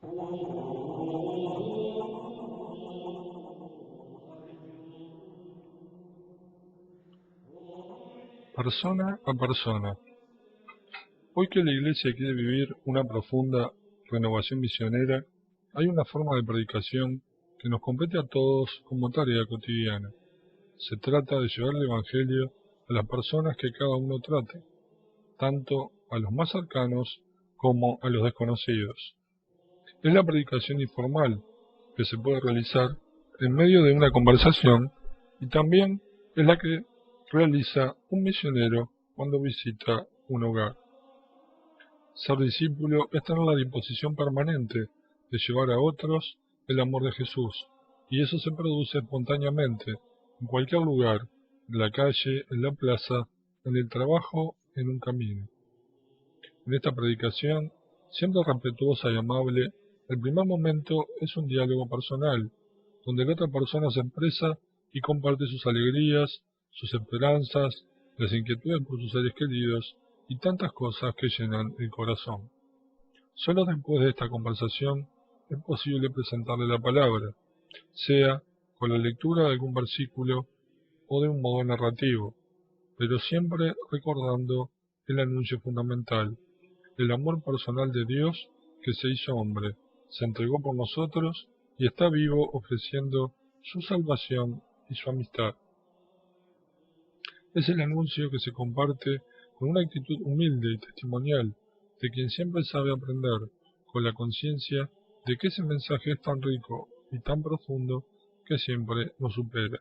Persona a persona. Hoy que la Iglesia quiere vivir una profunda renovación misionera, hay una forma de predicación que nos compete a todos como tarea cotidiana. Se trata de llevar el Evangelio a las personas que cada uno trate, tanto a los más cercanos como a los desconocidos. Es la predicación informal que se puede realizar en medio de una conversación y también es la que realiza un misionero cuando visita un hogar. Ser discípulo es tener la disposición permanente de llevar a otros el amor de Jesús, y eso se produce espontáneamente, en cualquier lugar, en la calle, en la plaza, en el trabajo, en un camino. En esta predicación, siempre respetuosa y amable, el primer momento es un diálogo personal, donde la otra persona se expresa y comparte sus alegrías, sus esperanzas, las inquietudes por sus seres queridos y tantas cosas que llenan el corazón. Solo después de esta conversación es posible presentarle la palabra, sea con la lectura de algún versículo o de un modo narrativo, pero siempre recordando el anuncio fundamental, el amor personal de Dios que se hizo hombre, se entregó por nosotros y está vivo ofreciendo su salvación y su amistad. Es el anuncio que se comparte con una actitud humilde y testimonial de quien siempre sabe aprender, con la conciencia de que ese mensaje es tan rico y tan profundo que siempre nos supera.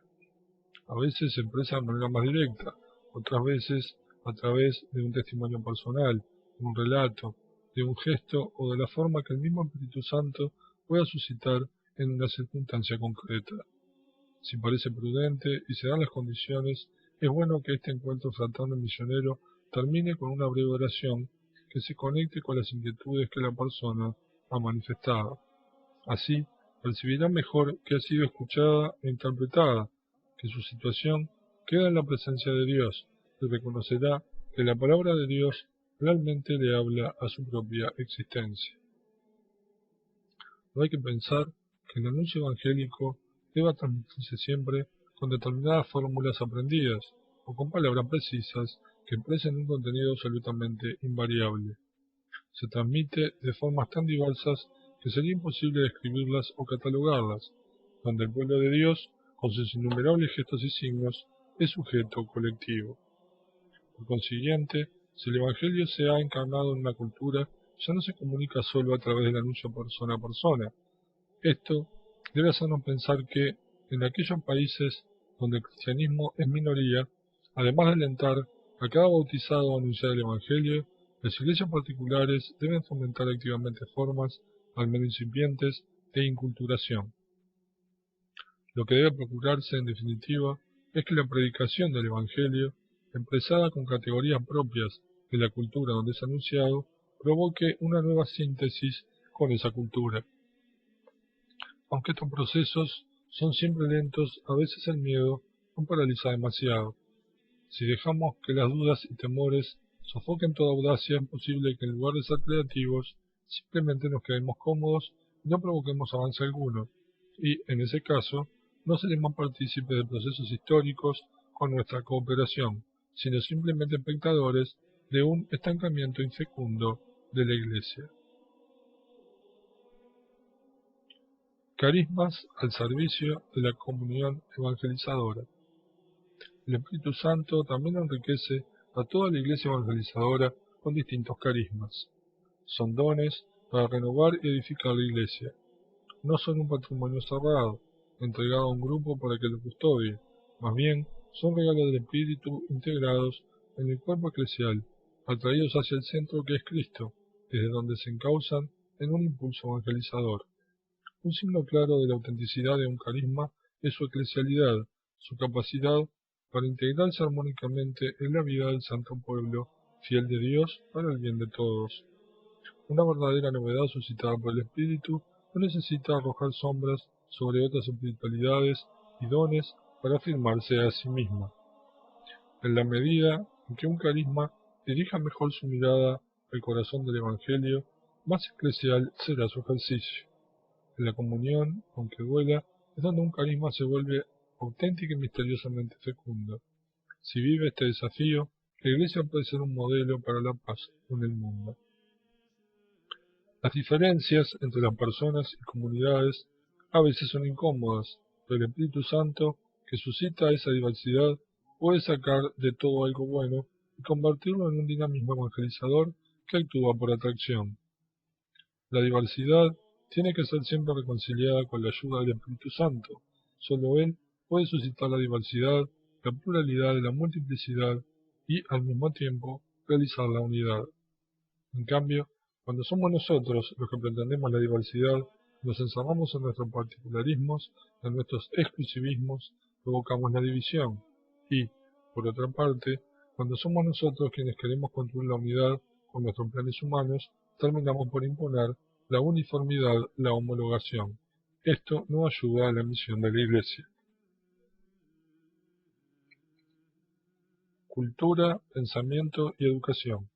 A veces se expresa de manera más directa, otras veces a través de un testimonio personal, de un relato, de un gesto o de la forma que el mismo Espíritu Santo pueda suscitar en una circunstancia concreta. Si parece prudente y se dan las condiciones, es bueno que este encuentro fraterno y misionero termine con una breve oración que se conecte con las inquietudes que la persona ha manifestado. Así, percibirá mejor que ha sido escuchada e interpretada, que su situación queda en la presencia de Dios y reconocerá que la palabra de Dios realmente le habla a su propia existencia. No hay que pensar que el anuncio evangélico deba transmitirse siempre con determinadas fórmulas aprendidas o con palabras precisas que expresen un contenido absolutamente invariable. Se transmite de formas tan diversas que sería imposible describirlas o catalogarlas, donde el pueblo de Dios, con sus innumerables gestos y signos, es sujeto colectivo. Por consiguiente, si el Evangelio se ha encarnado en una cultura, ya no se comunica solo a través del anuncio persona a persona. Esto debe hacernos pensar que, en aquellos países donde el cristianismo es minoría, además de alentar a cada bautizado a anunciar el Evangelio, las iglesias particulares deben fomentar activamente formas, al menos incipientes, de inculturación. Lo que debe procurarse, en definitiva, es que la predicación del Evangelio, expresada con categorías propias de la cultura donde es anunciado, provoque una nueva síntesis con esa cultura. Aunque estos procesos son siempre lentos, a veces el miedo nos paraliza demasiado. Si dejamos que las dudas y temores sofoquen toda audacia, es posible que en lugar de ser creativos, simplemente nos quedemos cómodos y no provoquemos avance alguno, y, en ese caso, no seremos partícipes de procesos históricos con nuestra cooperación, sino simplemente espectadores de un estancamiento infecundo de la Iglesia. Carismas al servicio de la comunión evangelizadora. El Espíritu Santo también enriquece a toda la iglesia evangelizadora con distintos carismas. Son dones para renovar y edificar la iglesia. No son un patrimonio cerrado, entregado a un grupo para que lo custodie. Más bien, son regalos del Espíritu integrados en el cuerpo eclesial, atraídos hacia el centro que es Cristo, desde donde se encauzan en un impulso evangelizador. Un signo claro de la autenticidad de un carisma es su eclesialidad, su capacidad para integrarse armónicamente en la vida del santo pueblo, fiel de Dios para el bien de todos. Una verdadera novedad suscitada por el Espíritu no necesita arrojar sombras sobre otras espiritualidades y dones para afirmarse a sí misma. En la medida en que un carisma dirija mejor su mirada al corazón del Evangelio más especial será su ejercicio. En la comunión, aunque duela, es donde un carisma se vuelve auténtica y misteriosamente fecundo. Si vive este desafío, la Iglesia puede ser un modelo para la paz en el mundo. Las diferencias entre las personas y comunidades a veces son incómodas, pero el Espíritu Santo, que suscita esa diversidad, puede sacar de todo algo bueno y convertirlo en un dinamismo evangelizador que actúa por atracción. La diversidad tiene que ser siempre reconciliada con la ayuda del Espíritu Santo. Solo Él puede suscitar la diversidad, la pluralidad de la multiplicidad y, al mismo tiempo, realizar la unidad. En cambio, cuando somos nosotros los que pretendemos la diversidad, nos encerramos en nuestros particularismos, en nuestros exclusivismos, provocamos la división. Y, por otra parte, cuando somos nosotros quienes queremos construir la unidad con nuestros planes humanos, terminamos por imponer la uniformidad, la homologación. Esto no ayuda a la misión de la Iglesia. Cultura, pensamiento y educación.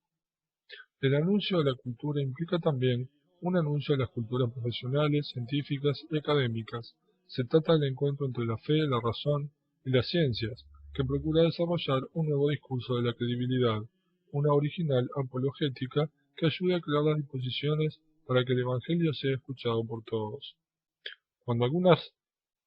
El anuncio de la cultura implica también un anuncio de las culturas profesionales, científicas y académicas. Se trata del encuentro entre la fe, la razón y las ciencias, que procura desarrollar un nuevo discurso de la credibilidad, una original apologética que ayude a crear las disposiciones para que el Evangelio sea escuchado por todos. Cuando algunas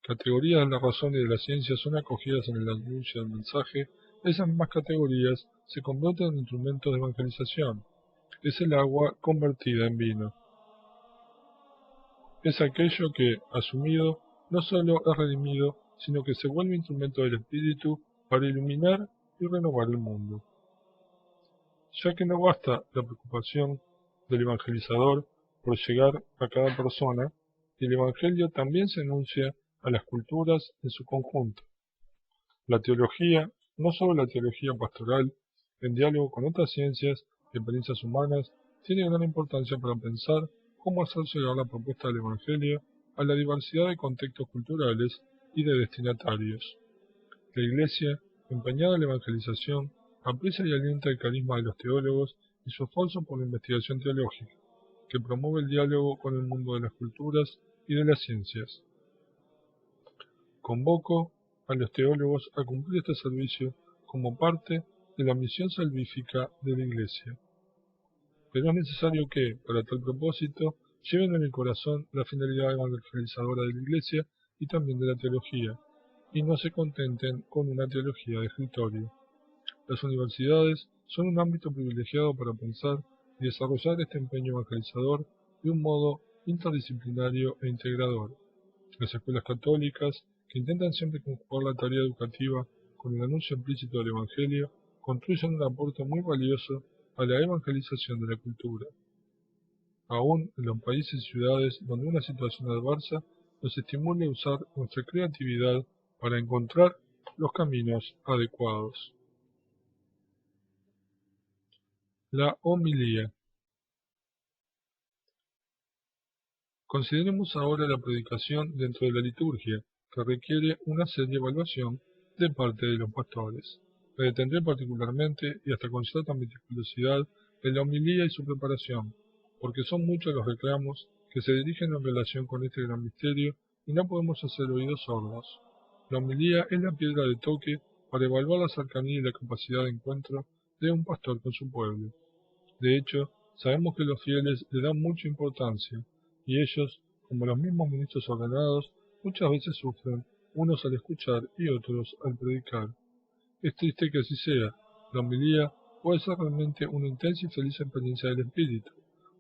categorías de la razón y de la ciencia son acogidas en el anuncio del mensaje, esas mismas categorías se convierten en instrumentos de evangelización. Es el agua convertida en vino. Es aquello que, asumido, no sólo es redimido, sino que se vuelve instrumento del Espíritu para iluminar y renovar el mundo. Ya que no basta la preocupación del evangelizador por llegar a cada persona, el Evangelio también se anuncia a las culturas en su conjunto. La teología, no solo la teología pastoral, en diálogo con otras ciencias y experiencias humanas, tiene gran importancia para pensar cómo hacer llegar la propuesta del Evangelio a la diversidad de contextos culturales y de destinatarios. La Iglesia, empeñada en la evangelización, aprecia y alienta el carisma de los teólogos y su esfuerzo por la investigación teológica, que promueve el diálogo con el mundo de las culturas y de las ciencias. Convoco a los teólogos a cumplir este servicio como parte de la misión salvífica de la Iglesia. Pero es necesario que, para tal propósito, lleven en el corazón la finalidad evangelizadora de la Iglesia y también de la teología, y no se contenten con una teología de escritorio. Las universidades son un ámbito privilegiado para pensar y desarrollar este empeño evangelizador de un modo interdisciplinario e integrador. Las escuelas católicas, que intentan siempre conjugar la tarea educativa con el anuncio implícito del Evangelio, construyen un aporte muy valioso a la evangelización de la cultura. Aún en los países y ciudades donde una situación adversa nos estimula a usar nuestra creatividad para encontrar los caminos adecuados. La homilía. Consideremos ahora la predicación dentro de la liturgia, que requiere una seria evaluación de parte de los pastores. Me detendré particularmente y hasta con cierta meticulosidad en la homilía y su preparación, porque son muchos los reclamos que se dirigen en relación con este gran misterio y no podemos hacer oídos sordos. La homilía es la piedra de toque para evaluar la cercanía y la capacidad de encuentro de un pastor con su pueblo. De hecho, sabemos que los fieles le dan mucha importancia, y ellos, como los mismos ministros ordenados, muchas veces sufren, unos al escuchar y otros al predicar. Es triste que así sea. La homilía puede ser realmente una intensa y feliz experiencia del espíritu,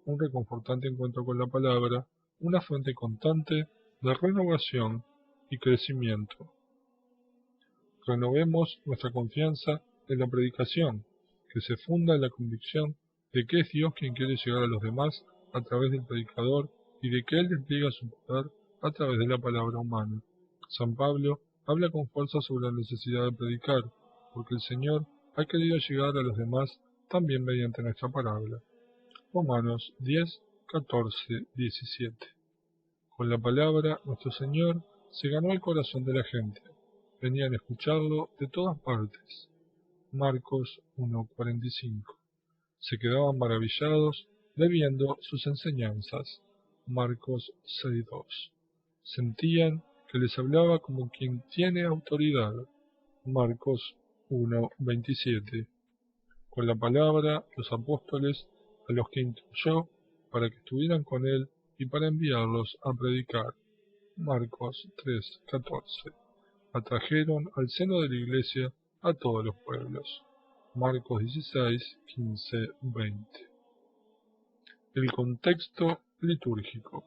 un reconfortante encuentro con la palabra, una fuente constante de renovación y crecimiento. Renovemos nuestra confianza en la predicación, que se funda en la convicción de que es Dios quien quiere llegar a los demás a través del predicador y de que Él despliega su poder a través de la palabra humana. San Pablo habla con fuerza sobre la necesidad de predicar, porque el Señor ha querido llegar a los demás también mediante nuestra palabra. Romanos 10, 14, 17. Con la palabra, nuestro Señor se ganó el corazón de la gente. Venían a escucharlo de todas partes. Marcos 1:45. Se quedaban maravillados bebiendo sus enseñanzas. Marcos 6:2. Sentían que les hablaba como quien tiene autoridad. Marcos 1:27. Con la palabra, los apóstoles, a los que instruyó para que estuvieran con él y para enviarlos a predicar. Marcos 3:14. Atrajeron al seno de la iglesia a todos los pueblos. Marcos 16:15-20. El contexto litúrgico.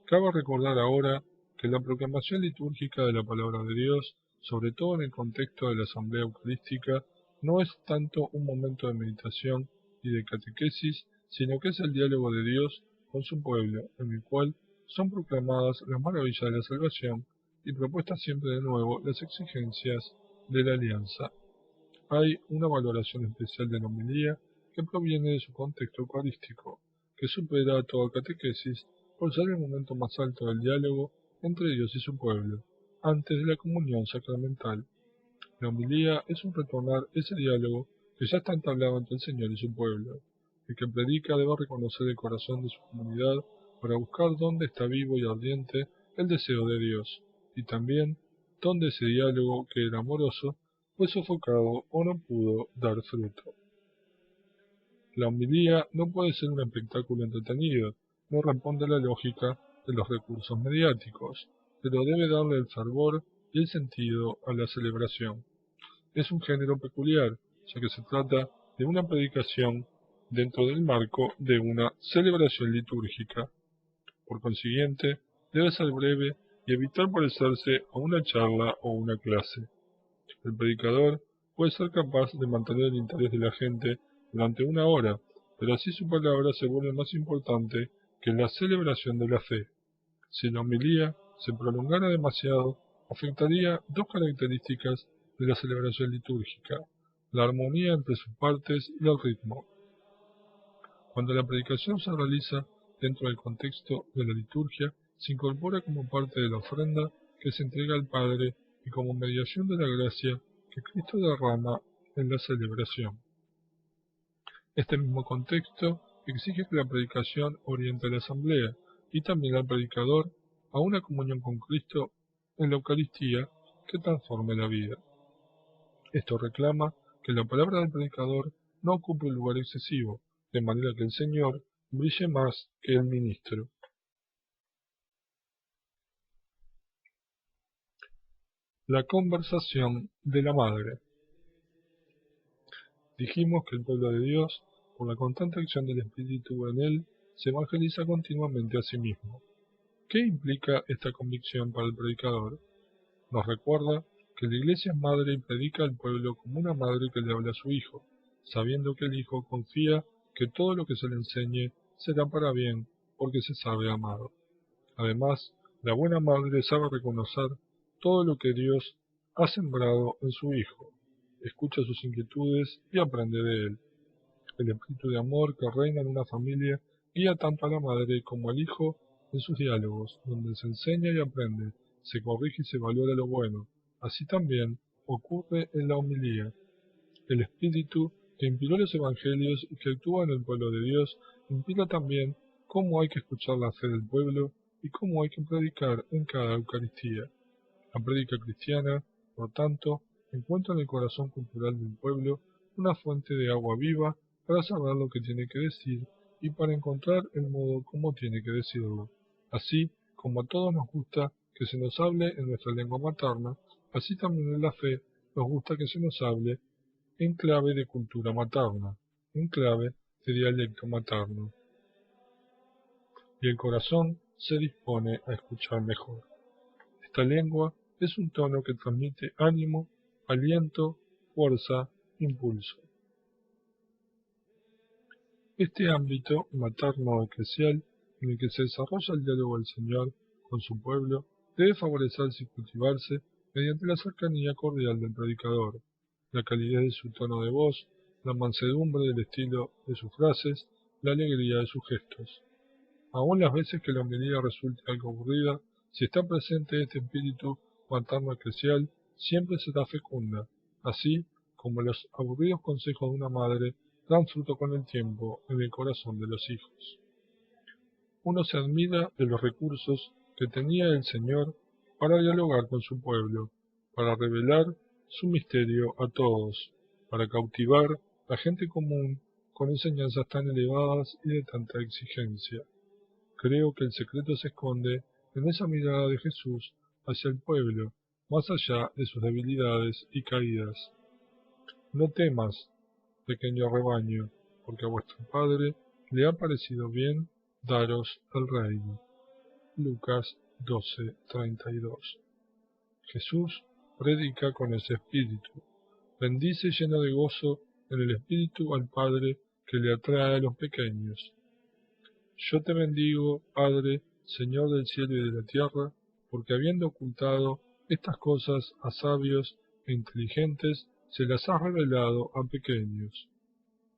Cabe recordar ahora que la proclamación litúrgica de la palabra de Dios, sobre todo en el contexto de la asamblea eucarística, no es tanto un momento de meditación y de catequesis, sino que es el diálogo de Dios con su pueblo, en el cual son proclamadas las maravillas de la salvación y propuestas siempre de nuevo las exigencias de la alianza. Hay una valoración especial de la homilía que proviene de su contexto eucarístico, que supera a toda catequesis por ser el momento más alto del diálogo entre Dios y su pueblo, antes de la comunión sacramental. La homilía es un retornar ese diálogo que ya está entablado entre el Señor y su pueblo. El que predica debe reconocer el corazón de su comunidad para buscar dónde está vivo y ardiente el deseo de Dios, y también dónde ese diálogo, que era amoroso, fue sofocado o no pudo dar fruto. La homilía no puede ser un espectáculo entretenido, no responde a la lógica de los recursos mediáticos, pero debe darle el fervor y el sentido a la celebración. Es un género peculiar, ya que se trata de una predicación dentro del marco de una celebración litúrgica. Por consiguiente, debe ser breve y evitar parecerse a una charla o una clase. El predicador puede ser capaz de mantener el interés de la gente durante una hora, pero así su palabra se vuelve más importante que la celebración de la fe. Si la homilía se prolongara demasiado, afectaría dos características de la celebración litúrgica: la armonía entre sus partes y el ritmo. Cuando la predicación se realiza dentro del contexto de la liturgia, se incorpora como parte de la ofrenda que se entrega al Padre y como mediación de la gracia que Cristo derrama en la celebración. Este mismo contexto exige que la predicación oriente a la asamblea y también al predicador a una comunión con Cristo en la Eucaristía que transforme la vida. Esto reclama que la palabra del predicador no ocupe un lugar excesivo, de manera que el Señor brille más que el ministro. La conversación de la madre. Dijimos que el pueblo de Dios, por la constante acción del Espíritu en él, se evangeliza continuamente a sí mismo. ¿Qué implica esta convicción para el predicador? Nos recuerda que la Iglesia es madre y predica al pueblo como una madre que le habla a su hijo, sabiendo que el hijo confía que todo lo que se le enseñe será para bien, porque se sabe amado. Además, la buena madre sabe reconocer todo lo que Dios ha sembrado en su hijo, escucha sus inquietudes y aprende de él. El espíritu de amor que reina en una familia guía tanto a la madre como al hijo en sus diálogos, donde se enseña y aprende, se corrige y se valora lo bueno. Así también ocurre en la homilía. El espíritu que inspiró los evangelios y que actúa en el pueblo de Dios inspira también cómo hay que escuchar la fe del pueblo y cómo hay que predicar en cada Eucaristía. La prédica cristiana, por tanto, encuentra en el corazón cultural del pueblo una fuente de agua viva para saber lo que tiene que decir y para encontrar el modo como tiene que decirlo. Así como a todos nos gusta que se nos hable en nuestra lengua materna, así también en la fe nos gusta que se nos hable en clave de cultura materna, en clave de dialecto materno. Y el corazón se dispone a escuchar mejor. Esta lengua es un tono que transmite ánimo, aliento, fuerza, impulso. Este ámbito materno-eclesial en el que se desarrolla el diálogo del Señor con su pueblo debe favorecerse y cultivarse mediante la cercanía cordial del predicador, la calidez de su tono de voz, la mansedumbre del estilo de sus frases, la alegría de sus gestos. Aun las veces que la homilía resulte algo aburrida, si está presente este espíritu materno-eclesial, siempre será fecunda, así como los aburridos consejos de una madre dan fruto con el tiempo en el corazón de los hijos. Uno se admira de los recursos que tenía el Señor para dialogar con su pueblo, para revelar su misterio a todos, para cautivar a gente común con enseñanzas tan elevadas y de tanta exigencia. Creo que el secreto se esconde en esa mirada de Jesús hacia el pueblo, más allá de sus debilidades y caídas. No temas, pequeño rebaño, porque a vuestro Padre le ha parecido bien daros el reino. Lucas 12:32. Jesús predica con ese espíritu. Bendice lleno de gozo en el espíritu al Padre que le atrae a los pequeños. Yo te bendigo, Padre, Señor del cielo y de la tierra, porque habiendo ocultado estas cosas a sabios e inteligentes, se las has revelado a pequeños.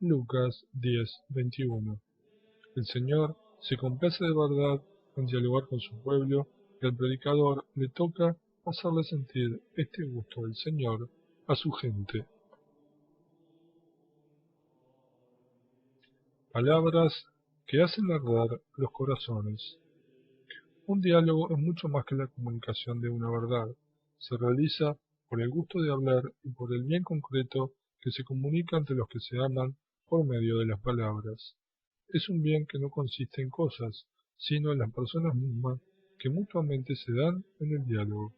Lucas 10:21. El Señor se complace de verdad en dialogar con su pueblo y al predicador le toca hacerle sentir este gusto del Señor a su gente. Palabras que hacen arder los corazones. Un diálogo es mucho más que la comunicación de una verdad. Se realiza por el gusto de hablar y por el bien concreto que se comunica entre los que se aman por medio de las palabras. Es un bien que no consiste en cosas, sino en las personas mismas que mutuamente se dan en el diálogo.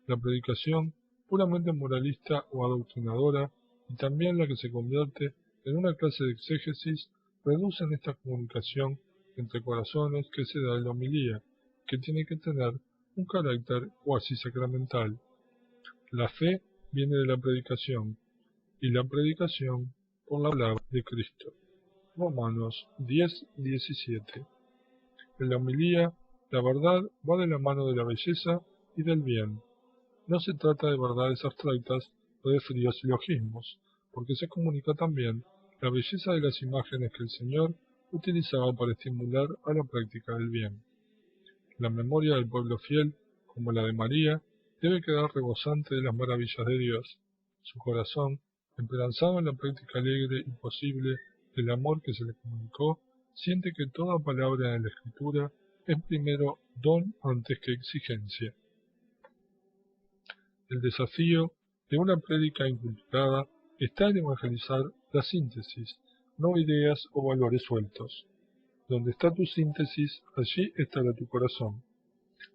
La predicación, puramente moralista o adoctrinadora, y también la que se convierte en una clase de exégesis, reducen esta comunicación entre corazones que se da en la homilía, que tiene que tener un carácter cuasi sacramental. La fe viene de la predicación, y la predicación por la palabra de Cristo. Romanos 10:17. En la homilía, la verdad va de la mano de la belleza y del bien. No se trata de verdades abstractas o de fríos silogismos, porque se comunica también la belleza de las imágenes que el Señor utilizaba para estimular a la práctica del bien. La memoria del pueblo fiel, como la de María, debe quedar rebosante de las maravillas de Dios. Su corazón, esperanzado en la práctica alegre y posible del amor que se le comunicó, siente que toda palabra en la Escritura es primero don antes que exigencia. El desafío de una prédica inculturada está en evangelizar la síntesis, no ideas o valores sueltos. Donde está tu síntesis, allí estará tu corazón.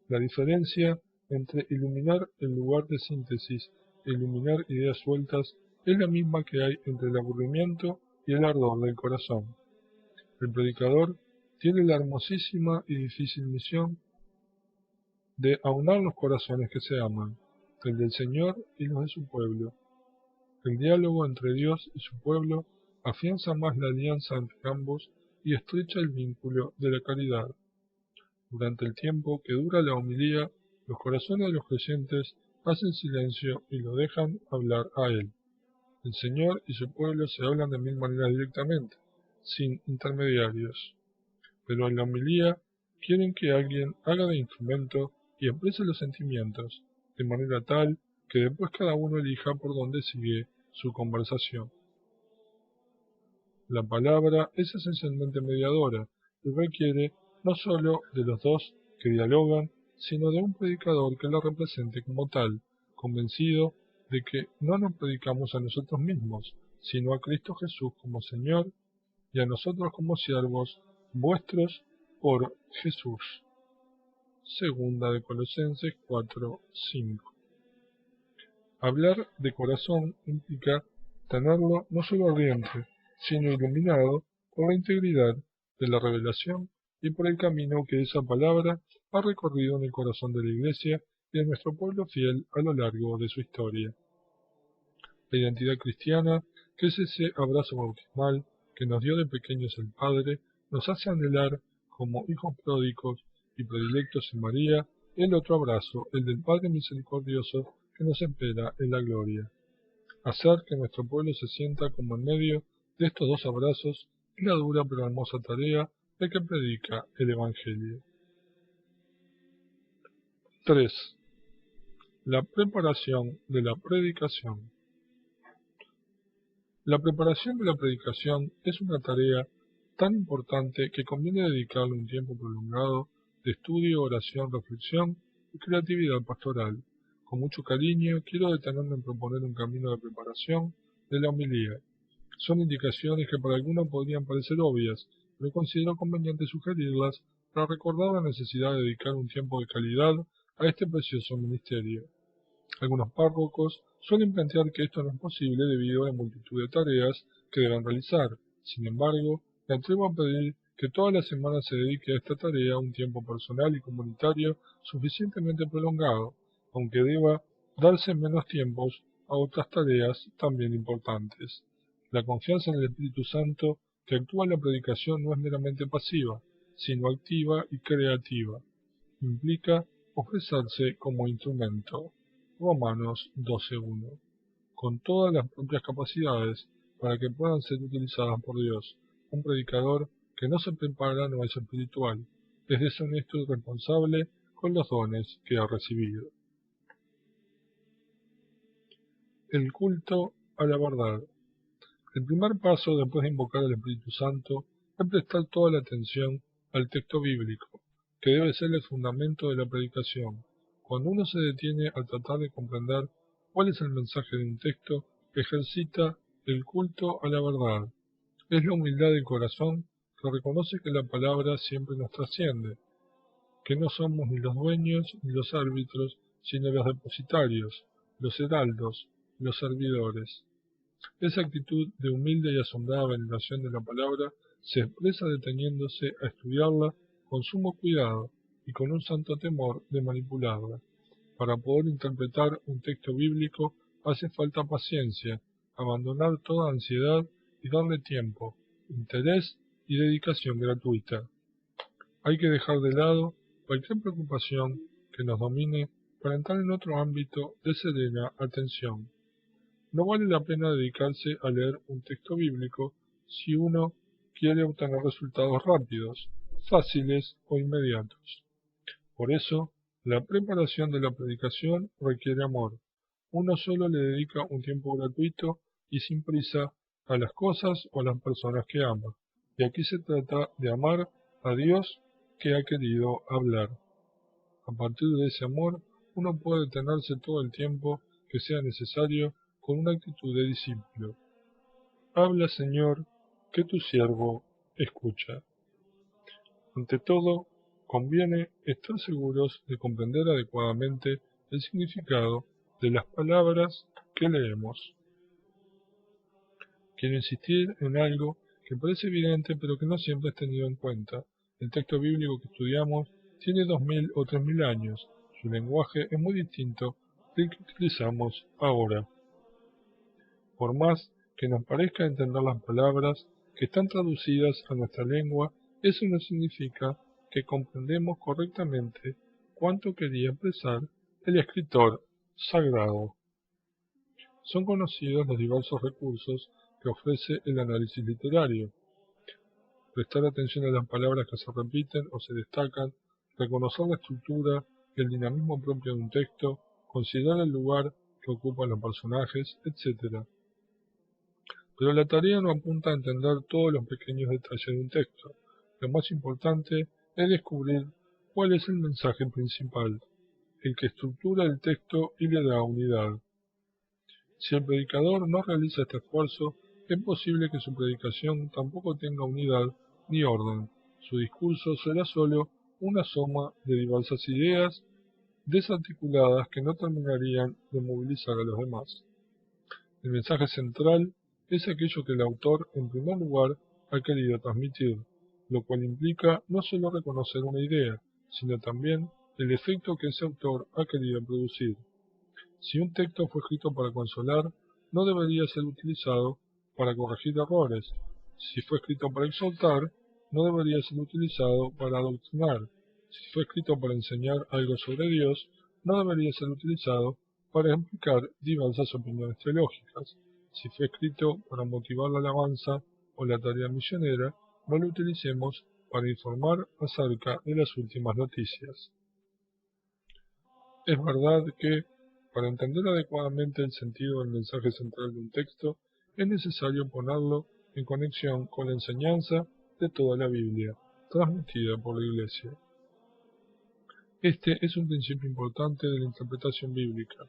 La diferencia entre iluminar en lugar de síntesis e iluminar ideas sueltas es la misma que hay entre el aburrimiento y el ardor del corazón. El predicador tiene la hermosísima y difícil misión de aunar los corazones que se aman, el del Señor y los de su pueblo. El diálogo entre Dios y su pueblo afianza más la alianza entre ambos y estrecha el vínculo de la caridad. Durante el tiempo que dura la homilía, los corazones de los creyentes hacen silencio y lo dejan hablar a Él. El Señor y su pueblo se hablan de mil maneras directamente, sin intermediarios. Pero en la homilía quieren que alguien haga de instrumento y exprese los sentimientos, de manera tal que después cada uno elija por dónde sigue su conversación. La palabra es esencialmente mediadora y requiere no sólo de los dos que dialogan, sino de un predicador que la represente como tal, convencido de que no nos predicamos a nosotros mismos, sino a Cristo Jesús como Señor y a nosotros como siervos vuestros por Jesús. Segunda de Colosenses 4:5. Hablar de corazón implica tenerlo no solo ardiente, sino iluminado por la integridad de la revelación y por el camino que esa palabra ha recorrido en el corazón de la Iglesia y de nuestro pueblo fiel a lo largo de su historia. La identidad cristiana, que es ese abrazo bautismal que nos dio de pequeños el Padre, nos hace anhelar, como hijos pródigos y predilectos en María, el otro abrazo, el del Padre misericordioso que nos espera en la gloria. Hacer que nuestro pueblo se sienta como en medio de estos dos abrazos es la dura pero hermosa tarea de que predica el Evangelio. 3. La preparación de la predicación. La preparación de la predicación es una tarea tan importante que conviene dedicarle un tiempo prolongado de estudio, oración, reflexión y creatividad pastoral. Con mucho cariño quiero detenerme en proponer un camino de preparación de la homilía. Son indicaciones que para algunos podrían parecer obvias, pero considero conveniente sugerirlas para recordar la necesidad de dedicar un tiempo de calidad a este precioso ministerio. Algunos párrocos suelen plantear que esto no es posible debido a la multitud de tareas que deben realizar. Sin embargo, me atrevo a pedir que todas las semanas se dedique a esta tarea un tiempo personal y comunitario suficientemente prolongado, aunque deba darse menos tiempos a otras tareas también importantes. La confianza en el Espíritu Santo que actúa en la predicación no es meramente pasiva, sino activa y creativa. Implica ofrecerse como instrumento. Romanos 12:1. Con todas las propias capacidades para que puedan ser utilizadas por Dios. Un predicador que no se prepara no es espiritual, es deshonesto y responsable con los dones que ha recibido. El culto a la verdad. El primer paso después de invocar al Espíritu Santo es prestar toda la atención al texto bíblico, que debe ser el fundamento de la predicación. Cuando uno se detiene a tratar de comprender cuál es el mensaje de un texto, ejercita el culto a la verdad. Es la humildad del corazón que reconoce que la palabra siempre nos trasciende, que no somos ni los dueños ni los árbitros, sino los depositarios, los heraldos, los servidores. Esa actitud de humilde y asombrada veneración de la palabra se expresa deteniéndose a estudiarla con sumo cuidado y con un santo temor de manipularla. Para poder interpretar un texto bíblico hace falta paciencia, abandonar toda ansiedad y darle tiempo, interés y dedicación gratuita. Hay que dejar de lado cualquier preocupación que nos domine para entrar en otro ámbito de serena atención. No vale la pena dedicarse a leer un texto bíblico si uno quiere obtener resultados rápidos, fáciles o inmediatos. Por eso, la preparación de la predicación requiere amor. Uno solo le dedica un tiempo gratuito y sin prisa a las cosas o a las personas que ama. Y aquí se trata de amar a Dios que ha querido hablar. A partir de ese amor, uno puede detenerse todo el tiempo que sea necesario con una actitud de discípulo. Habla, Señor, que tu siervo escucha. Ante todo, conviene estar seguros de comprender adecuadamente el significado de las palabras que leemos. Quiero insistir en algo que parece evidente pero que no siempre es tenido en cuenta. El texto bíblico que estudiamos tiene 2000 o 3000 años. Su lenguaje es muy distinto del que utilizamos ahora. Por más que nos parezca entender las palabras que están traducidas a nuestra lengua, eso no significa que comprendemos correctamente cuánto quería expresar el escritor sagrado. Son conocidos los diversos recursos que ofrece el análisis literario. Prestar atención a las palabras que se repiten o se destacan, reconocer la estructura y el dinamismo propio de un texto, considerar el lugar que ocupan los personajes, etc. Pero la tarea no apunta a entender todos los pequeños detalles de un texto. Lo más importante es descubrir cuál es el mensaje principal, el que estructura el texto y le da unidad. Si el predicador no realiza este esfuerzo, es posible que su predicación tampoco tenga unidad ni orden. Su discurso será solo una suma de diversas ideas desarticuladas que no terminarían de movilizar a los demás. El mensaje central es aquello que el autor, en primer lugar, ha querido transmitir, lo cual implica no solo reconocer una idea, sino también el efecto que ese autor ha querido producir. Si un texto fue escrito para consolar, no debería ser utilizado para corregir errores. Si fue escrito para exhortar, no debería ser utilizado para adoctrinar. Si fue escrito para enseñar algo sobre Dios, no debería ser utilizado para explicar diversas opiniones teológicas. Si fue escrito para motivar la alabanza o la tarea misionera, no lo utilicemos para informar acerca de las últimas noticias. Es verdad que, para entender adecuadamente el sentido del mensaje central de un texto, es necesario ponerlo en conexión con la enseñanza de toda la Biblia, transmitida por la Iglesia. Este es un principio importante de la interpretación bíblica,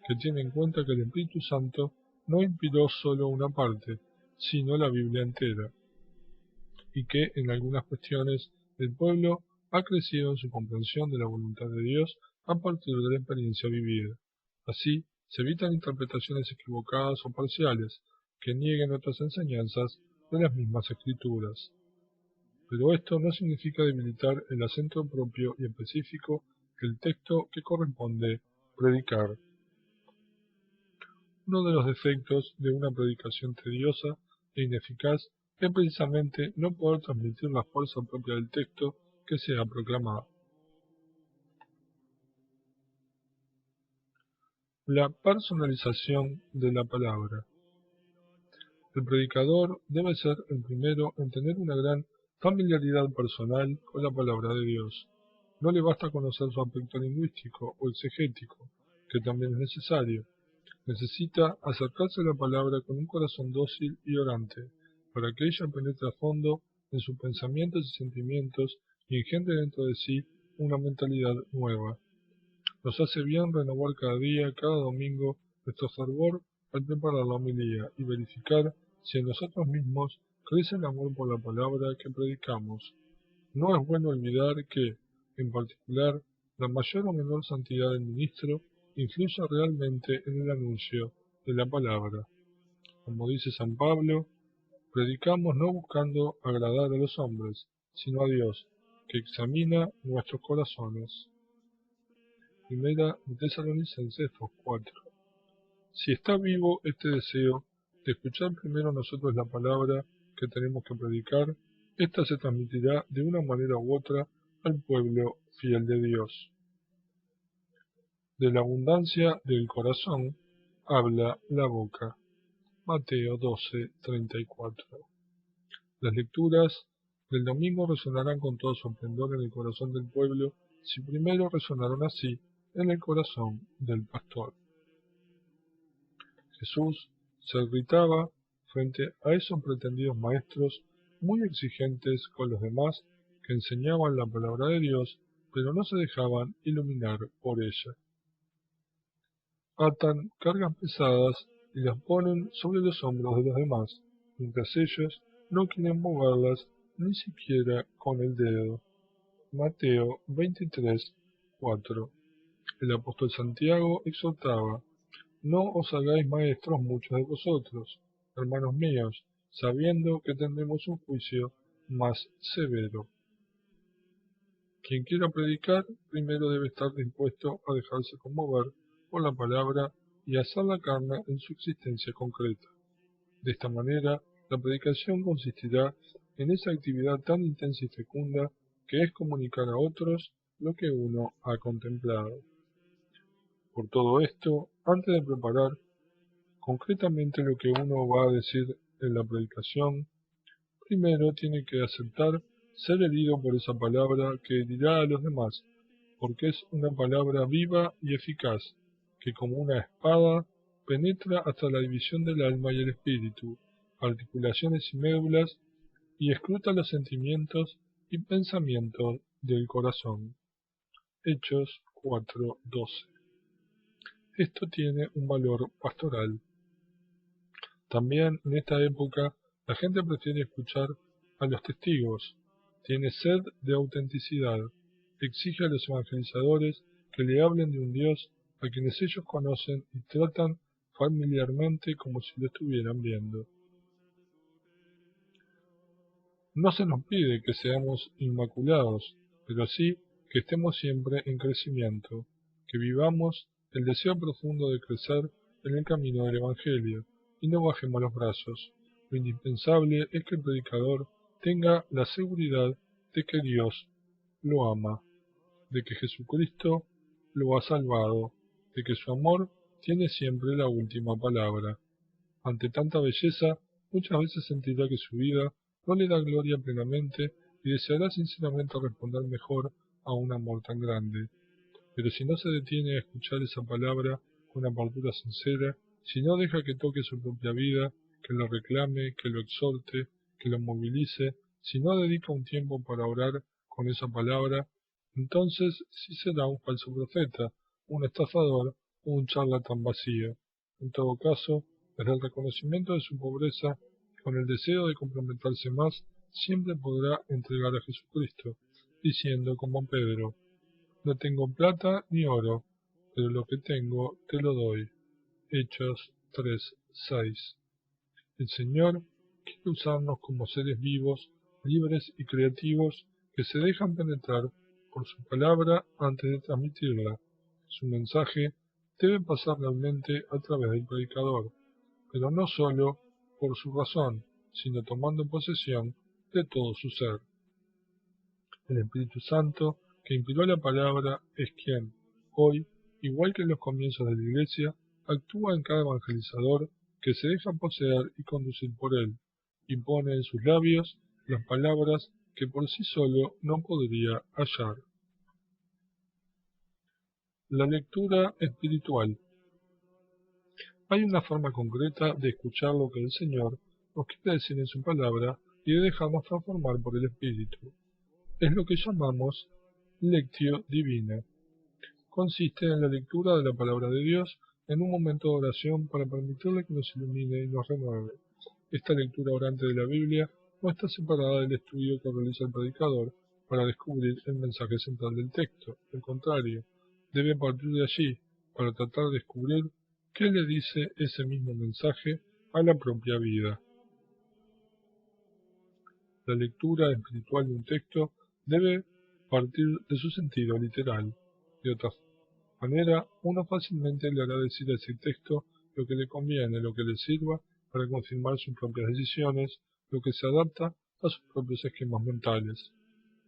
que tiene en cuenta que el Espíritu Santo no inspiró solo una parte, sino la Biblia entera, y que en algunas cuestiones el pueblo ha crecido en su comprensión de la voluntad de Dios a partir de la experiencia vivida. Así, se evitan interpretaciones equivocadas o parciales que nieguen otras enseñanzas de las mismas escrituras. Pero esto no significa debilitar el acento propio y específico del texto que corresponde predicar. Uno de los defectos de una predicación tediosa e ineficaz es precisamente no poder transmitir la fuerza propia del texto que se ha proclamado. La personalización de la palabra. El predicador debe ser el primero en tener una gran familiaridad personal con la palabra de Dios. No le basta conocer su aspecto lingüístico o exegético, que también es necesario. Necesita acercarse a la palabra con un corazón dócil y orante, para que ella penetre a fondo en sus pensamientos y sentimientos y engendre dentro de sí una mentalidad nueva. Nos hace bien renovar cada día, cada domingo, nuestro fervor al preparar la homilía y verificar si en nosotros mismos crece el amor por la palabra que predicamos. No es bueno olvidar que, en particular, la mayor o menor santidad del ministro influye realmente en el anuncio de la palabra. Como dice San Pablo, predicamos no buscando agradar a los hombres, sino a Dios, que examina nuestros corazones. Primera de Tesalonicenses 4. Si está vivo este deseo de escuchar primero nosotros la palabra que tenemos que predicar, ésta se transmitirá de una manera u otra al pueblo fiel de Dios. De la abundancia del corazón habla la boca. Mateo 12:34. Las lecturas del domingo resonarán con todo su esplendor en el corazón del pueblo si primero resonaron así en el corazón del pastor. Jesús se irritaba frente a esos pretendidos maestros muy exigentes con los demás que enseñaban la palabra de Dios, pero no se dejaban iluminar por ella. Atan cargas pesadas y las ponen sobre los hombros de los demás, mientras ellos no quieren moverlas ni siquiera con el dedo. Mateo 23:4. El apóstol Santiago exhortaba: no os hagáis maestros muchos de vosotros, hermanos míos, sabiendo que tendremos un juicio más severo. Quien quiera predicar, primero debe estar dispuesto a dejarse conmover por la palabra y asar la carne en su existencia concreta. De esta manera, la predicación consistirá en esa actividad tan intensa y fecunda que es comunicar a otros lo que uno ha contemplado. Por todo esto, antes de preparar concretamente lo que uno va a decir en la predicación, primero tiene que aceptar ser herido por esa palabra que dirá a los demás, porque es una palabra viva y eficaz, que como una espada penetra hasta la división del alma y el espíritu, articulaciones y médulas, y escruta los sentimientos y pensamientos del corazón. Hechos 4:12. Esto tiene un valor pastoral. También en esta época la gente prefiere escuchar a los testigos, tiene sed de autenticidad, exige a los evangelizadores que le hablen de un Dios a quienes ellos conocen y tratan familiarmente como si lo estuvieran viendo. No se nos pide que seamos inmaculados, pero sí que estemos siempre en crecimiento, que vivamos el deseo profundo de crecer en el camino del Evangelio y no bajemos los brazos. Lo indispensable es que el predicador tenga la seguridad de que Dios lo ama, de que Jesucristo lo ha salvado, de que su amor tiene siempre la última palabra. Ante tanta belleza, muchas veces sentirá que su vida no le da gloria plenamente y deseará sinceramente responder mejor a un amor tan grande. Pero si no se detiene a escuchar esa palabra con apertura sincera, si no deja que toque su propia vida que lo reclame, que lo exhorte, que lo movilice, si no dedica un tiempo para orar con esa palabra, entonces sí será un falso profeta, un estafador o un charlatán vacío. En todo caso, desde el reconocimiento de su pobreza, con el deseo de comprometerse más, siempre podrá entregar a Jesucristo, diciendo como Pedro, no tengo plata ni oro, pero lo que tengo te lo doy. Hechos 3:6. El Señor quiere usarnos como seres vivos, libres y creativos que se dejan penetrar por su palabra antes de transmitirla. Su mensaje debe pasar realmente a través del predicador, pero no solo por su razón, sino tomando posesión de todo su ser. El Espíritu Santo, que inspiró la palabra, es quien, hoy, igual que en los comienzos de la Iglesia, actúa en cada evangelizador que se deja poseer y conducir por él, y pone en sus labios las palabras que por sí solo no podría hallar. La lectura espiritual. Hay una forma concreta de escuchar lo que el Señor nos quiere decir en su palabra y de dejarnos transformar por el Espíritu. Es lo que llamamos lectio divina. Consiste en la lectura de la palabra de Dios en un momento de oración para permitirle que nos ilumine y nos renueve. Esta lectura orante de la Biblia no está separada del estudio que realiza el predicador para descubrir el mensaje central del texto. Al contrario, debe partir de allí para tratar de descubrir qué le dice ese mismo mensaje a la propia vida. La lectura espiritual de un texto debe partir de su sentido literal. De otra manera, uno fácilmente le hará decir a ese texto lo que le conviene, lo que le sirva para confirmar sus propias decisiones, lo que se adapta a sus propios esquemas mentales.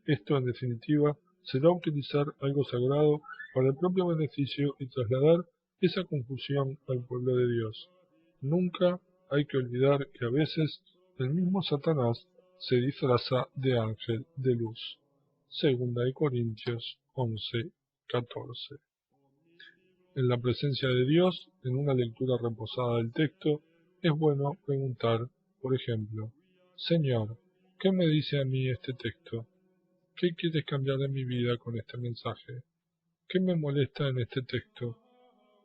Esto, en definitiva, será utilizar algo sagrado para el propio beneficio y trasladar esa confusión al pueblo de Dios. Nunca hay que olvidar que a veces el mismo Satanás se disfraza de ángel de luz. Segunda de Corintios 11:14. En la presencia de Dios, en una lectura reposada del texto, es bueno preguntar, por ejemplo, Señor, ¿qué me dice a mí este texto? ¿Qué quieres cambiar de mi vida con este mensaje? ¿Qué me molesta en este texto?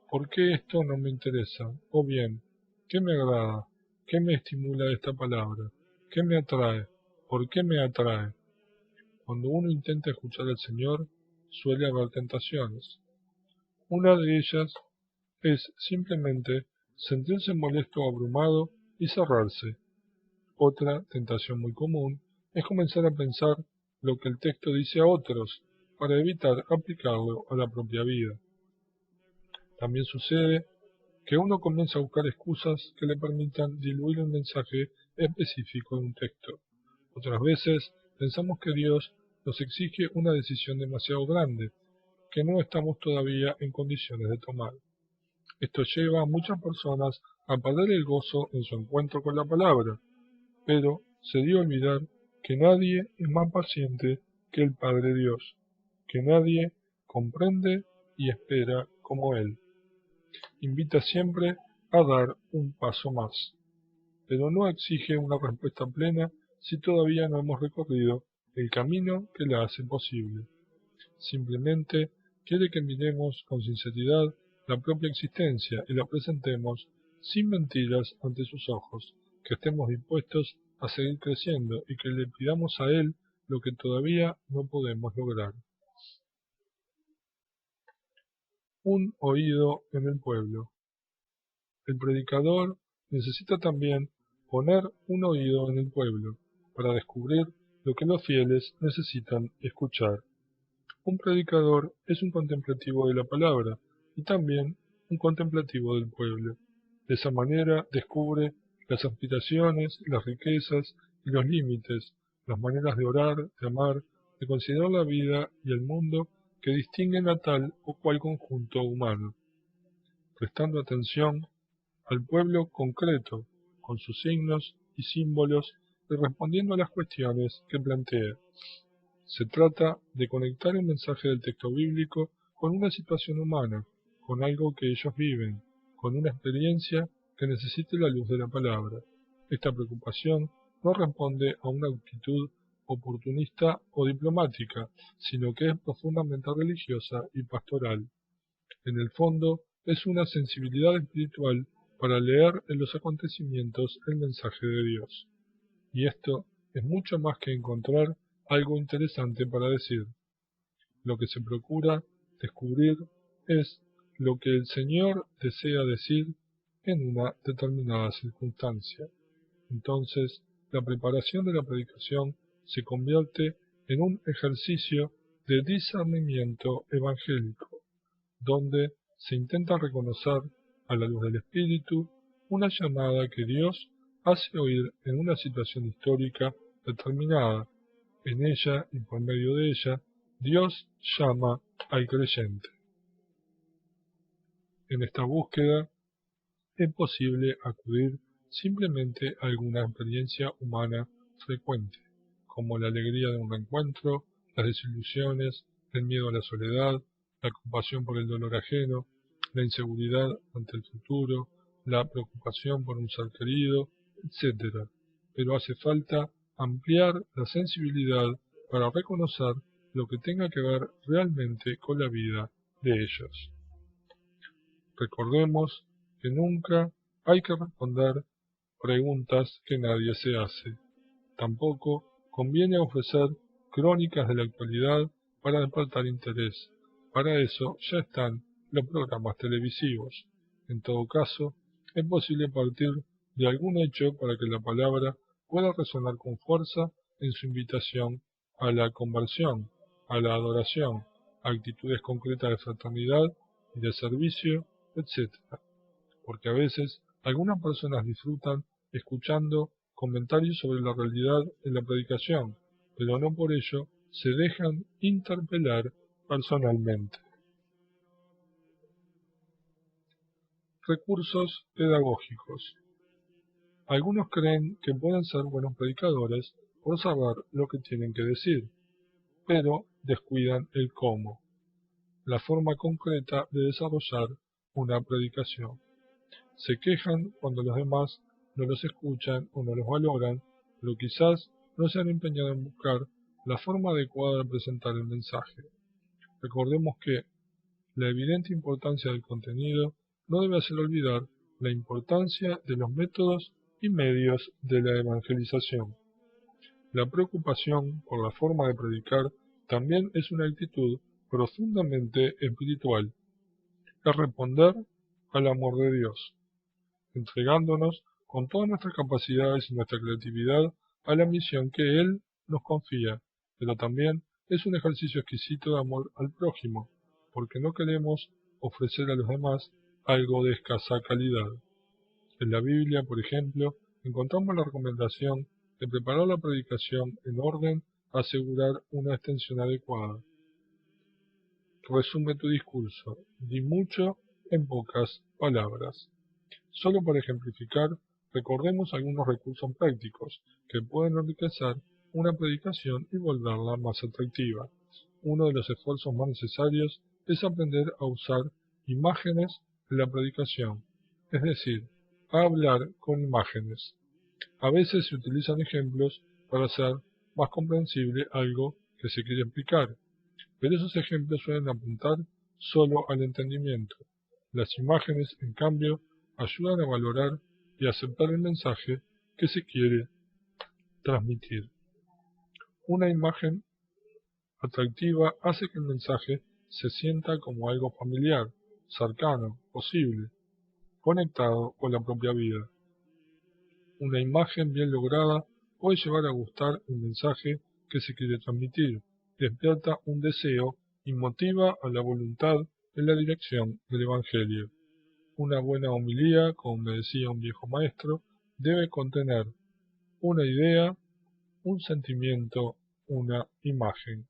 ¿Por qué esto no me interesa? O bien, ¿qué me agrada? ¿Qué me estimula de esta palabra? ¿Qué me atrae? ¿Por qué me atrae? Cuando uno intenta escuchar al Señor, suele haber tentaciones. Una de ellas es simplemente sentirse molesto o abrumado y cerrarse. Otra tentación muy común es comenzar a pensar lo que el texto dice a otros para evitar aplicarlo a la propia vida. También sucede que uno comienza a buscar excusas que le permitan diluir el mensaje específico de un texto. Otras veces pensamos que Dios nos exige una decisión demasiado grande, que no estamos todavía en condiciones de tomar. Esto lleva a muchas personas a perder el gozo en su encuentro con la palabra, pero se dio a olvidar que nadie es más paciente que el Padre Dios, que nadie comprende y espera como Él. Invita siempre a dar un paso más, pero no exige una respuesta plena si todavía no hemos recorrido el camino que la hace posible. Simplemente quiere que miremos con sinceridad la propia existencia y la presentemos sin mentiras ante sus ojos, que estemos dispuestos a seguir creciendo y que le pidamos a Él lo que todavía no podemos lograr. Un oído en el pueblo. El predicador necesita también poner un oído en el pueblo para descubrir lo que los fieles necesitan escuchar. Un predicador es un contemplativo de la palabra y también un contemplativo del pueblo. De esa manera descubre las aspiraciones, las riquezas y los límites, las maneras de orar, de amar, de considerar la vida y el mundo que distinguen a tal o cual conjunto humano, prestando atención al pueblo concreto, con sus signos y símbolos y respondiendo a las cuestiones que plantea. Se trata de conectar el mensaje del texto bíblico con una situación humana, con algo que ellos viven, con una experiencia que necesite la luz de la palabra. Esta preocupación no responde a una actitud oportunista o diplomática, sino que es profundamente religiosa y pastoral. En el fondo, es una sensibilidad espiritual para leer en los acontecimientos el mensaje de Dios. Y esto es mucho más que encontrar algo interesante para decir. Lo que se procura descubrir es lo que el Señor desea decir en una determinada circunstancia. Entonces, la preparación de la predicación se convierte en un ejercicio de discernimiento evangélico, donde se intenta reconocer, a la luz del Espíritu, una llamada que Dios hace oír en una situación histórica determinada. En ella y por medio de ella, Dios llama al creyente. En esta búsqueda es posible acudir simplemente a alguna experiencia humana frecuente, como la alegría de un reencuentro, las desilusiones, el miedo a la soledad, la compasión por el dolor ajeno, la inseguridad ante el futuro, la preocupación por un ser querido, etc. Pero hace falta ampliar la sensibilidad para reconocer lo que tenga que ver realmente con la vida de ellos. Recordemos que nunca hay que responder preguntas que nadie se hace. Tampoco conviene ofrecer crónicas de la actualidad para despertar interés. Para eso ya están los programas televisivos. En todo caso, es posible partir de algún hecho para que la palabra pueda resonar con fuerza en su invitación a la conversión, a la adoración, a actitudes concretas de fraternidad y de servicio, etc. Porque a veces algunas personas disfrutan escuchando comentarios sobre la realidad en la predicación, pero no por ello se dejan interpelar personalmente. Recursos pedagógicos. Algunos creen que pueden ser buenos predicadores por saber lo que tienen que decir, pero descuidan el cómo, la forma concreta de desarrollar una predicación. Se quejan cuando los demás no los escuchan o no los valoran, pero quizás no se han empeñado en buscar la forma adecuada de presentar el mensaje. Recordemos que la evidente importancia del contenido no debe hacer olvidar la importancia de los métodos y medios de la evangelización. La preocupación por la forma de predicar también es una actitud profundamente espiritual. Es responder al amor de Dios, entregándonos con todas nuestras capacidades y nuestra creatividad a la misión que Él nos confía, pero también es un ejercicio exquisito de amor al prójimo, porque no queremos ofrecer a los demás algo de escasa calidad. En la Biblia, por ejemplo, encontramos la recomendación de preparar la predicación en orden a asegurar una extensión adecuada. Resume tu discurso, di mucho en pocas palabras. Solo para ejemplificar, recordemos algunos recursos prácticos que pueden enriquecer una predicación y volverla más atractiva. Uno de los esfuerzos más necesarios es aprender a usar imágenes en la predicación, es decir, a hablar con imágenes. A veces se utilizan ejemplos para hacer más comprensible algo que se quiere explicar, pero esos ejemplos suelen apuntar solo al entendimiento. Las imágenes, en cambio, ayudan a valorar y aceptar el mensaje que se quiere transmitir. Una imagen atractiva hace que el mensaje se sienta como algo familiar, cercano, posible, conectado con la propia vida. Una imagen bien lograda puede llevar a gustar el mensaje que se quiere transmitir, despierta un deseo y motiva a la voluntad en la dirección del Evangelio. Una buena homilía, como me decía un viejo maestro, debe contener una idea, un sentimiento, una imagen.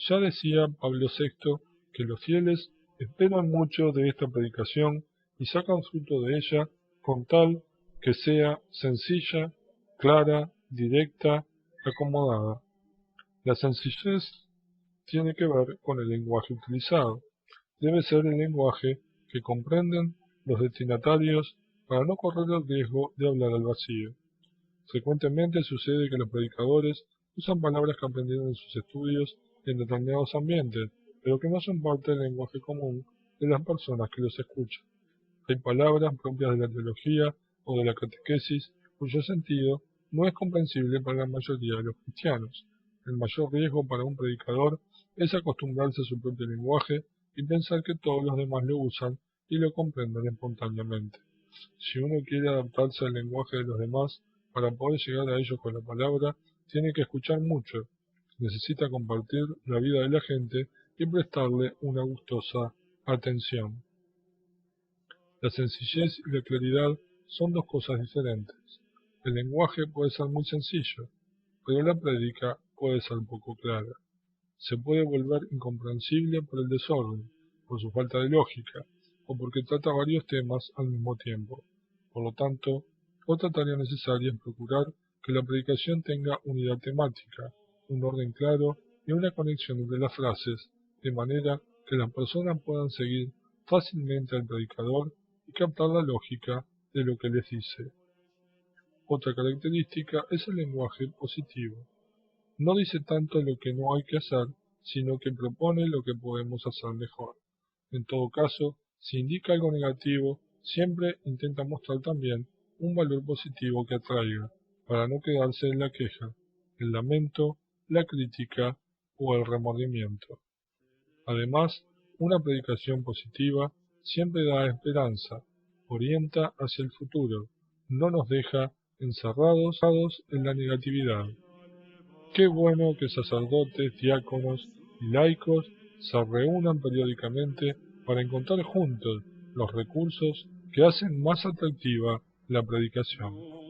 Ya decía Pablo VI que los fieles esperan mucho de esta predicación y sacan fruto de ella con tal que sea sencilla, clara, directa, acomodada. La sencillez tiene que ver con el lenguaje utilizado. Debe ser el lenguaje que comprenden los destinatarios para no correr el riesgo de hablar al vacío. Frecuentemente sucede que los predicadores usan palabras que aprendieron en sus estudios y en determinados ambientes, pero que no son parte del lenguaje común de las personas que los escuchan. Hay palabras propias de la teología o de la catequesis cuyo sentido no es comprensible para la mayoría de los cristianos. El mayor riesgo para un predicador es acostumbrarse a su propio lenguaje y pensar que todos los demás lo usan y lo comprenden espontáneamente. Si uno quiere adaptarse al lenguaje de los demás para poder llegar a ellos con la palabra, tiene que escuchar mucho. Necesita compartir la vida de la gente y prestarle una gustosa atención. La sencillez y la claridad son dos cosas diferentes. El lenguaje puede ser muy sencillo, pero la prédica puede ser poco clara. Se puede volver incomprensible por el desorden, por su falta de lógica, o porque trata varios temas al mismo tiempo. Por lo tanto, otra tarea necesaria es procurar que la predicación tenga unidad temática, un orden claro y una conexión entre las frases, de manera que las personas puedan seguir fácilmente al predicador y captar la lógica de lo que les dice. Otra característica es el lenguaje positivo. No dice tanto lo que no hay que hacer, sino que propone lo que podemos hacer mejor. En todo caso, si indica algo negativo, siempre intenta mostrar también un valor positivo que atraiga, para no quedarse en la queja, el lamento, la crítica o el remordimiento. Además, una predicación positiva siempre da esperanza, orienta hacia el futuro, no nos deja encerrados en la negatividad. Qué bueno que sacerdotes, diáconos y laicos se reúnan periódicamente para encontrar juntos los recursos que hacen más atractiva la predicación.